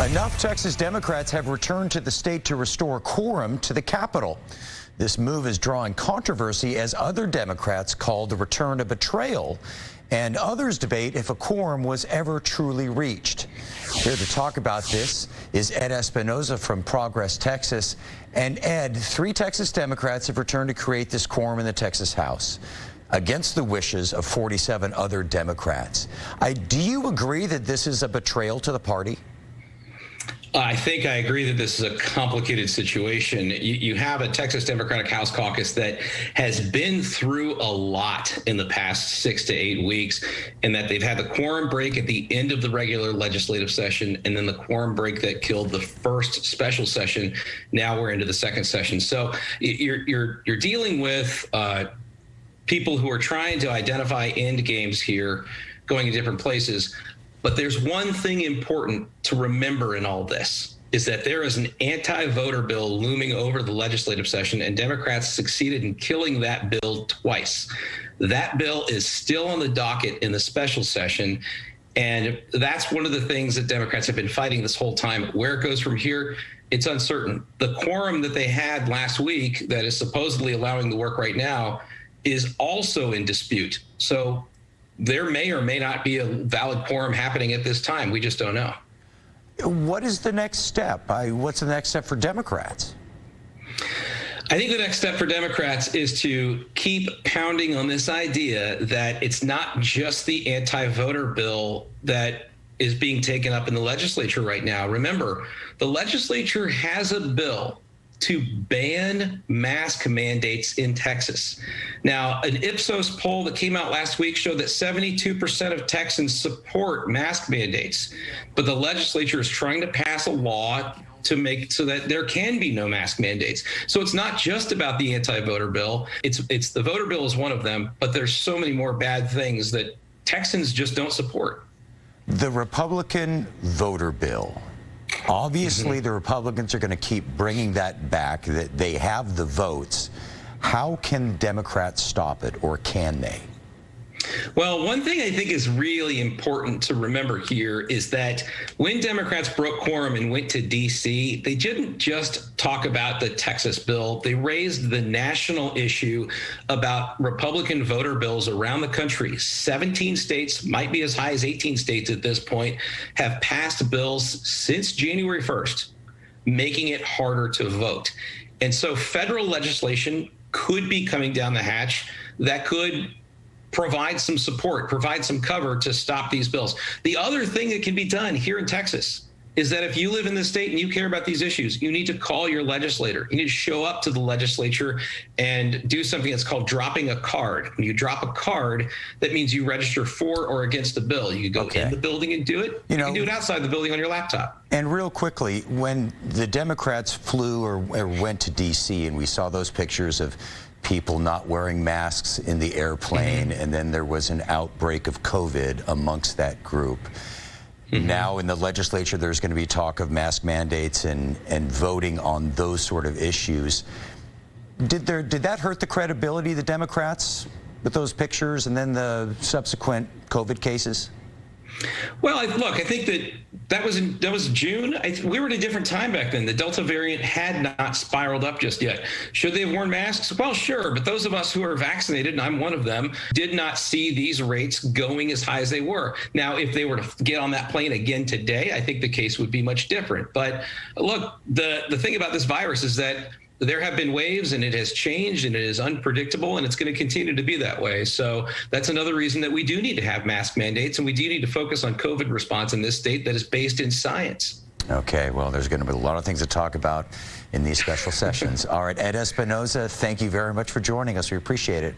Enough Texas Democrats have returned to the state to restore quorum to the Capitol. This move is drawing controversy as other Democrats call the return a betrayal, and others debate if a quorum was ever truly reached. Here to talk about this is Ed Espinoza from Progress, Texas. And Ed, 3 Texas Democrats have returned to create this quorum in the Texas House, against the wishes of 47 other Democrats. Do you agree that this is a betrayal to the party? I think I agree that this is a complicated situation. You have a Texas Democratic House caucus that has been through a lot in the past 6 to 8 weeks, and that they've had the quorum break at the end of the regular legislative session, and then the quorum break that killed the first special session. Now we're into the second session. So you're dealing with people who are trying to identify end games here, going in different places. But there's one thing important to remember in all this, is that there is an anti-voter bill looming over the legislative session, and Democrats succeeded in killing that bill twice. That bill is still on the docket in the special session, and that's one of the things that Democrats have been fighting this whole time. Where it goes from here, it's uncertain. The quorum that they had last week that is supposedly allowing the work right now is also in dispute. So there may or may not be a valid quorum happening at this time. We just don't know. What is the next step? What's the next step for Democrats? I think the next step for Democrats is to keep pounding on this idea that it's not just the anti-voter bill that is being taken up in the legislature right now. Remember, the legislature has a bill to ban mask mandates in Texas. Now, an Ipsos poll that came out last week showed that 72% of Texans support mask mandates, but the legislature is trying to pass a law to make so that there can be no mask mandates. So it's not just about the anti-voter bill. It's the voter bill is one of them, but there's so many more bad things that Texans just don't support. The Republican voter bill. Obviously, the Republicans are going to keep bringing that back, that they have the votes. How can Democrats stop it, or can they? Well, one thing I think is really important to remember here is that when Democrats broke quorum and went to D.C., they didn't just talk about the Texas bill. They raised the national issue about Republican voter bills around the country. 17 states, might be as high as 18 states at this point, have passed bills since January 1st, making it harder to vote. And so federal legislation could be coming down the hatch that could provide some support, provide some cover to stop these bills. The other thing that can be done here in Texas is that if you live in the state and you care about these issues, you need to call your legislator. You need to show up to the legislature and do something that's called dropping a card. When you drop a card, that means you register for or against the bill. You can go in the building and do it. You can do it outside the building on your laptop. And real quickly, when the Democrats flew or went to D.C. and we saw those pictures of people not wearing masks in the airplane, and then there was an outbreak of COVID amongst that group. Now in the legislature, there's going to be talk of mask mandates and voting on those sort of issues. Did that hurt the credibility of the Democrats with those pictures and then the subsequent COVID cases? Well, look, I think that was June. We were at a different time back then. The Delta variant had not spiraled up just yet. Should they have worn masks? Well, sure. But those of us who are vaccinated, and I'm one of them, did not see these rates going as high as they were. Now, if they were to get on that plane again today, I think the case would be much different. But look, the thing about this virus is that there have been waves, and it has changed, and it is unpredictable, and it's going to continue to be that way. So that's another reason that we do need to have mask mandates, and we do need to focus on COVID response in this state that is based in science. Okay, well, there's going to be a lot of things to talk about in these special sessions. All right, Ed Espinoza, thank you very much for joining us. We appreciate it.